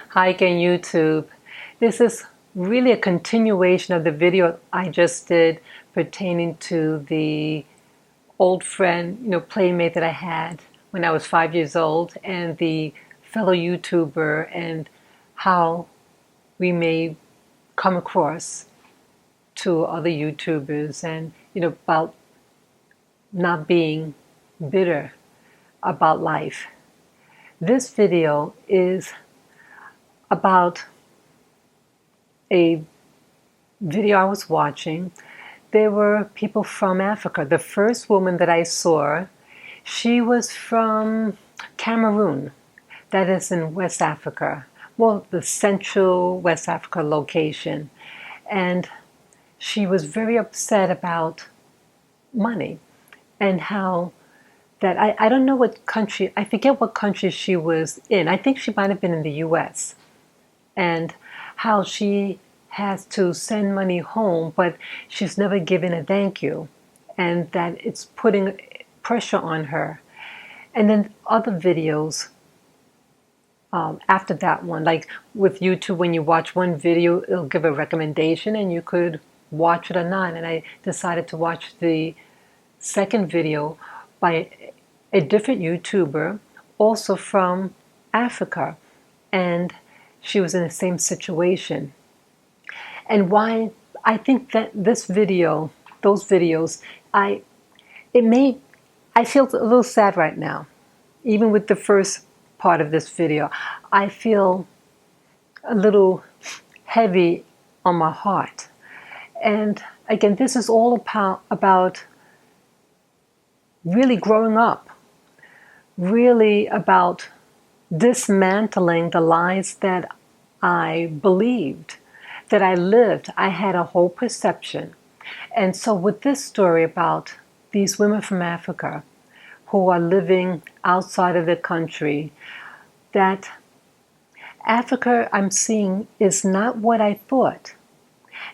Hi again, YouTube. This is really a continuation of the video I just did pertaining to the old friend, playmate that I had when I was 5 years old, and the fellow YouTuber, and how we may come across to other YouTubers, and about not being bitter about life. This video is about a video I was watching. There were people from Africa. The first woman that I saw, she was from Cameroon, that is in West Africa, well, the central West Africa location. And she was very upset about money and how that I don't know what country, I forget what country she was in. I think she might have been in the US. And how she has to send money home, but she's never given a thank you, and that it's putting pressure on her. And then other videos after that one, like with YouTube, when you watch one video, it'll give a recommendation and you could watch it or not. And I decided to watch the second video by a different YouTuber, also from Africa, and she was in the same situation. And why I think that this video, those videos, I feel a little sad right now. Even with the first part of this video, I feel a little heavy on my heart. And again, this is all about really growing up, really about dismantling the lies that I believed, that I lived. I had a whole perception. And so with this story about these women from Africa who are living outside of their country, that Africa I'm seeing is not what I thought.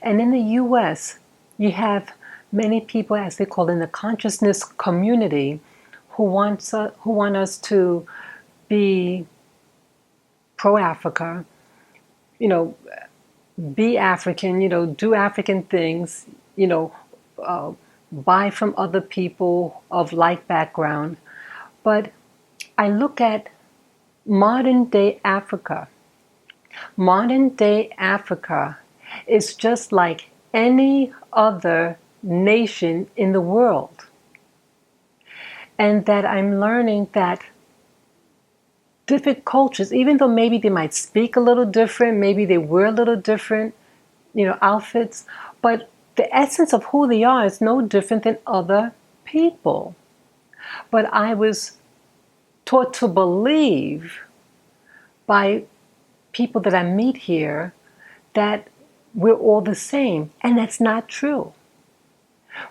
And in the US, you have many people, as they call it, in the consciousness community, who want us to be pro-Africa, be African, do African things, buy from other people of like background. But I look at modern day Africa. Modern day Africa is just like any other nation in the world. And that I'm learning that different cultures, even though maybe they might speak a little different, maybe they wear a little different, outfits, but the essence of who they are is no different than other people. But I was taught to believe by people that I meet here that we're all the same, and that's not true.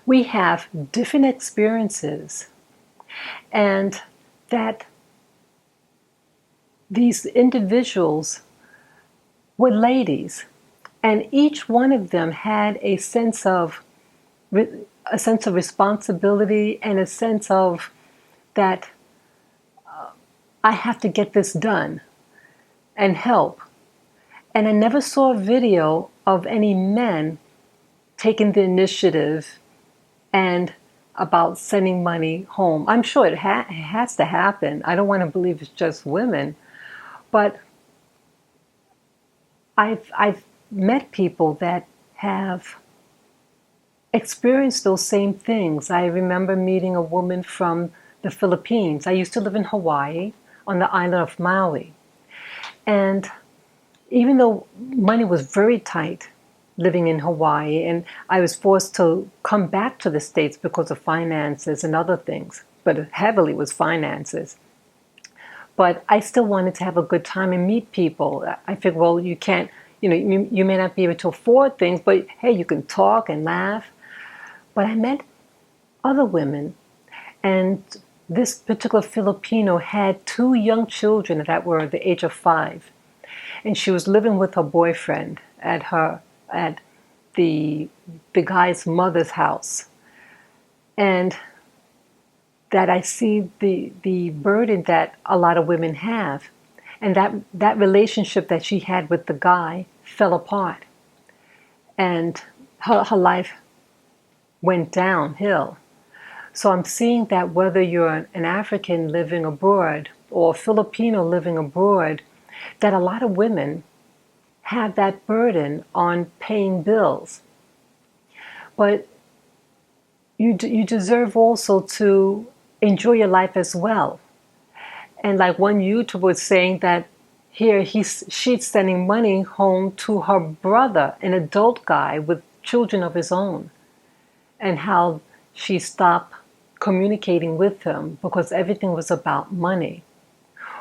We have different experiences, and that these individuals were ladies, and each one of them had a sense of responsibility and a sense of that I have to get this done and help. And I never saw a video of any men taking the initiative and about sending money home. I'm sure it has to happen. I don't want to believe it's just women. But I've met people that have experienced those same things. I remember meeting a woman from the Philippines. I used to live in Hawaii on the island of Maui. And even though money was very tight living in Hawaii, and I was forced to come back to the States because of finances and other things, but heavily was finances. But I still wanted to have a good time and meet people. I figured, well, you can't, you may not be able to afford things, but hey, you can talk and laugh. But I met other women, and this particular Filipino had 2 young children that were the age of 5. And she was living with her boyfriend at the guy's mother's house. And that I see the burden that a lot of women have. And that relationship that she had with the guy fell apart. And her life went downhill. So I'm seeing that whether you're an African living abroad or a Filipino living abroad, that a lot of women have that burden on paying bills. But you deserve also to enjoy your life as well. And like one YouTuber was saying that here she's sending money home to her brother, an adult guy with children of his own, and how she stopped communicating with him because everything was about money.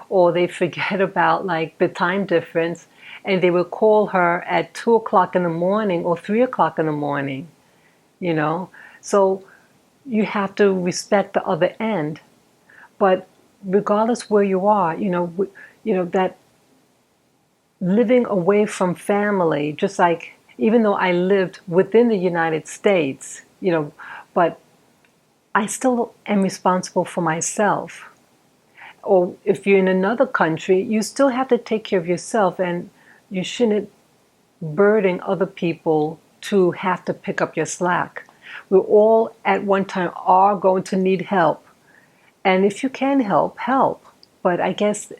Or they forget about like the time difference and they will call her at 2 o'clock in the morning or 3 o'clock in the morning, you know? So you have to respect the other end. But regardless where you are, that living away from family, just like even though I lived within the United States, but I still am responsible for myself. Or if you're in another country, you still have to take care of yourself, and you shouldn't burden other people to have to pick up your slack. We all at one time are going to need help. And if you can help, help. But I guess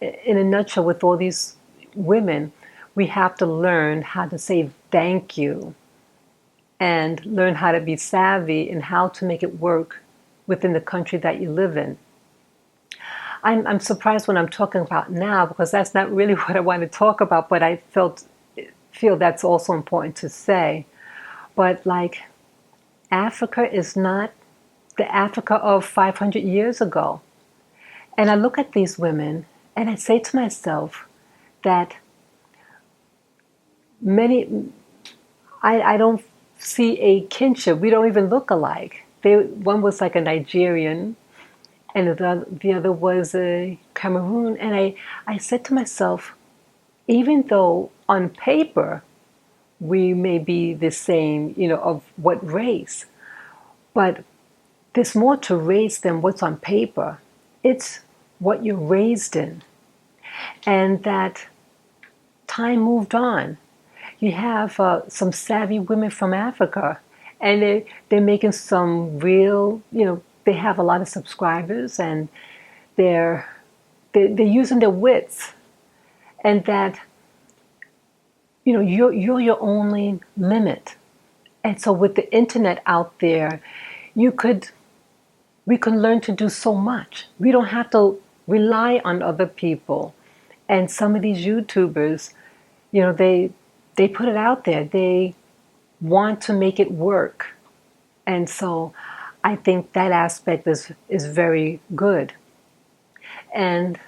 in a nutshell, with all these women, we have to learn how to say thank you and learn how to be savvy and how to make it work within the country that you live in. I'm surprised when I'm talking about now because that's not really what I want to talk about, but I feel that's also important to say. But like, Africa is not the Africa of 500 years ago. And I look at these women and I say to myself that I don't see a kinship. We don't even look alike. One was like a Nigerian and the other was a Cameroon. And I said to myself, even though on paper we may be the same, of what race, but there's more to race than what's on paper. It's what you're raised in. And that time moved on. You have some savvy women from Africa, and they're making some real, they have a lot of subscribers, and they're using their wits, and that you're your only limit. And so with the internet out there, we can learn to do so much. We don't have to rely on other people. And some of these YouTubers, they put it out there. They want to make it work. And so I think that aspect is very good. And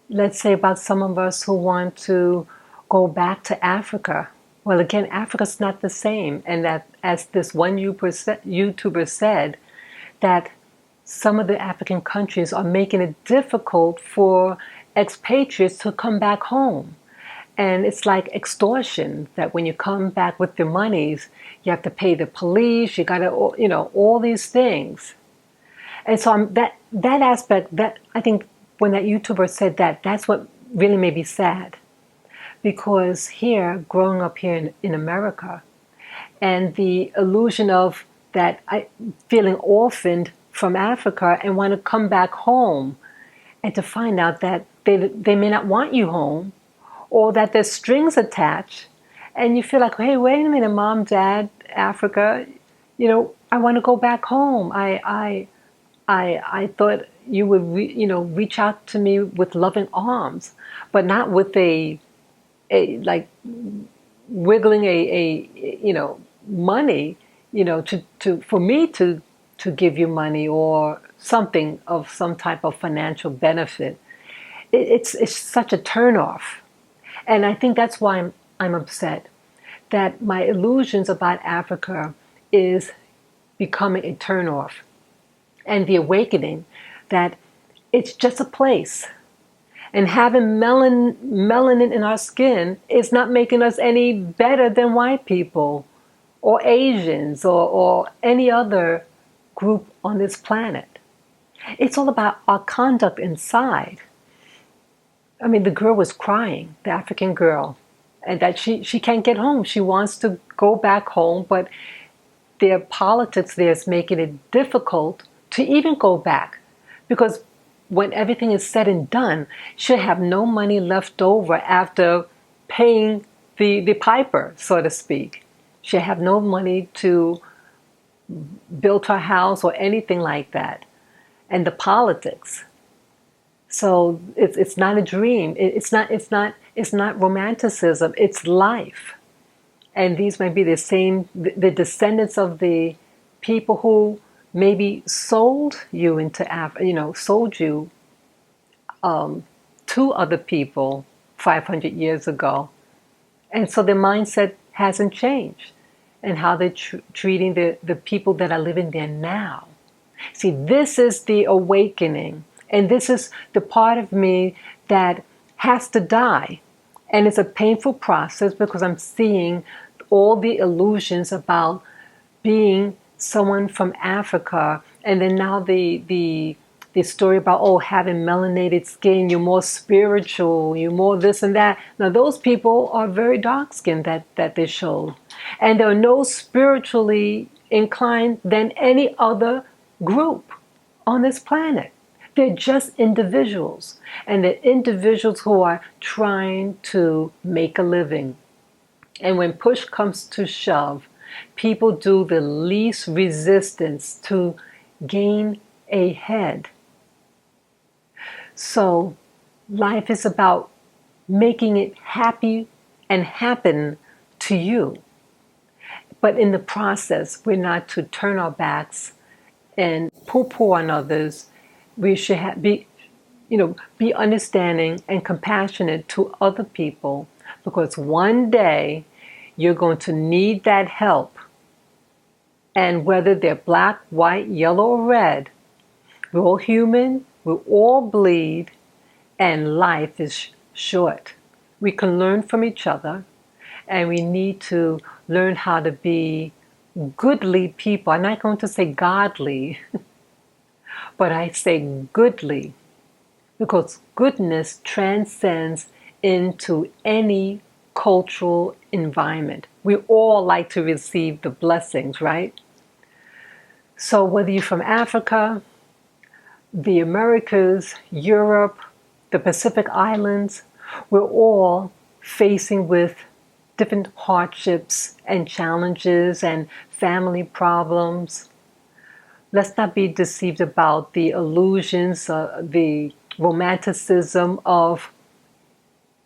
let's say about some of us who want to go back to Africa. Well, again, Africa's not the same. And that, as this one YouTuber said, that some of the African countries are making it difficult for expatriates to come back home. And it's like extortion, that when you come back with your monies, you have to pay the police, you got to, all these things. And so that aspect, that I think when that YouTuber said that, that's what really made me sad. Because here, growing up here in America, and the illusion of that feeling orphaned from Africa and want to come back home, and to find out that they may not want you home, or that there's strings attached, and you feel like, hey, wait a minute, Mom, Dad, Africa, I want to go back home. I thought you would, reach out to me with loving arms, but not with a like wiggling money, for me to give you money or something of some type of financial benefit. It's such a turnoff. And I think that's why I'm upset, that my illusions about Africa is becoming a turnoff. And the awakening that it's just a place. And having melanin in our skin is not making us any better than white people or Asians or any other group on this planet. It's all about our conduct inside. I mean, the girl was crying, the African girl, and that she can't get home. She wants to go back home, but their politics there is making it difficult to even go back, because when everything is said and done, she'll have no money left over after paying the piper, so to speak. She'll have no money to build her house or anything like that. And the politics. So it's not a dream. It's not romanticism. It's life. And these might be the descendants of the people who maybe sold you into sold you to other people 500 years ago. And so their mindset hasn't changed, and how they're treating the people that are living there now. See, this is the awakening, and this is the part of me that has to die. And it's a painful process, because I'm seeing all the illusions about being someone from Africa, and then now the story about having melanated skin, you're more spiritual, you're more this and that. Now those people are very dark skinned that they showed, and they're no spiritually inclined than any other group on this planet. They're just individuals, and they're individuals who are trying to make a living. And when push comes to shove, people do the least resistance to gain a head. So life is about making it happy and happen to you. But in the process, we're not to turn our backs and poo-poo on others. We should be understanding and compassionate to other people, because one day you're going to need that help. And whether they're black, white, yellow, or red, we're all human, we all bleed, and life is short. We can learn from each other, and we need to learn how to be goodly people. I'm not going to say godly, but I say goodly, because goodness transcends into any cultural environment. We all like to receive the blessings, right? So whether you're from Africa, the Americas, Europe, the Pacific Islands, we're all facing with different hardships and challenges and family problems. Let's not be deceived about the illusions, the romanticism of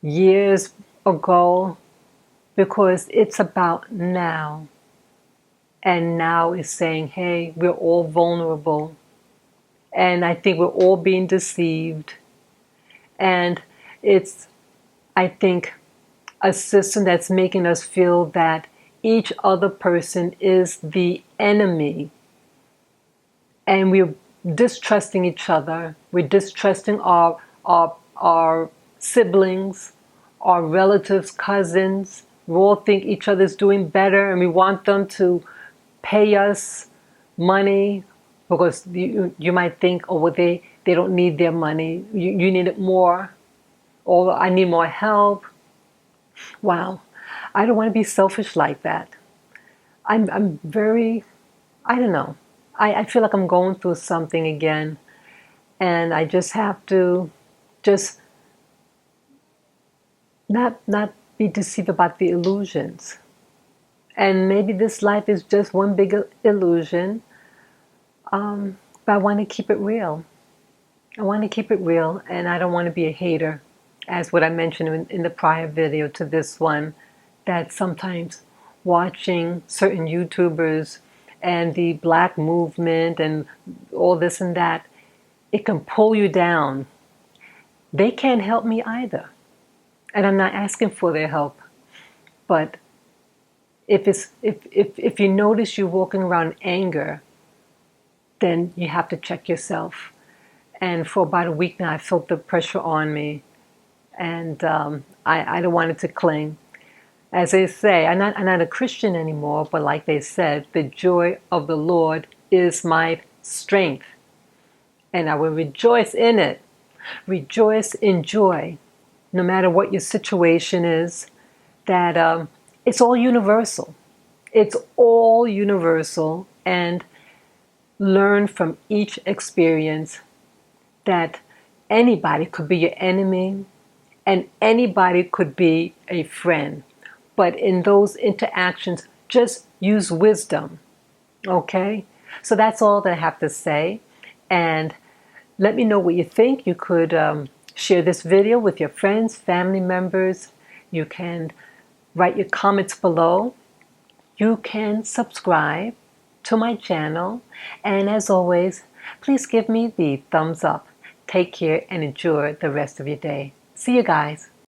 years ago, because it's about now. And now is saying, hey, we're all vulnerable. And I think we're all being deceived. And it's, I think, a system that's making us feel that each other person is the enemy. And we're distrusting each other. We're distrusting our siblings, our relatives, cousins. We all think each other's doing better, and we want them to pay us money, because you might think, oh, well, they don't need their money. You need it more. Or I need more help. Wow. I don't want to be selfish like that. I'm very, I don't know. I feel like I'm going through something again. And I just have to just not be deceived about the illusions. And maybe this life is just one big illusion. But I want to keep it real. I want to keep it real, and I don't want to be a hater, as what I mentioned in the prior video to this one, that sometimes watching certain YouTubers and the black movement and all this and that, it can pull you down. They can't help me either. And I'm not asking for their help. But if you notice you're walking around anger, then you have to check yourself. And for about a week now, I felt the pressure on me. And I don't want it to cling. As they say, I'm not a Christian anymore, but like they said, the joy of the Lord is my strength. And I will rejoice in it. Rejoice in joy. no matter what your situation is, that it's all universal. It's all universal, and learn from each experience that anybody could be your enemy and anybody could be a friend. But in those interactions, just use wisdom. Okay? So that's all that I have to say. And let me know what you think. You could share this video with your friends, family members. You can write your comments below. You can subscribe to my channel. And as always, please give me the thumbs up. Take care and enjoy the rest of your day. See you guys.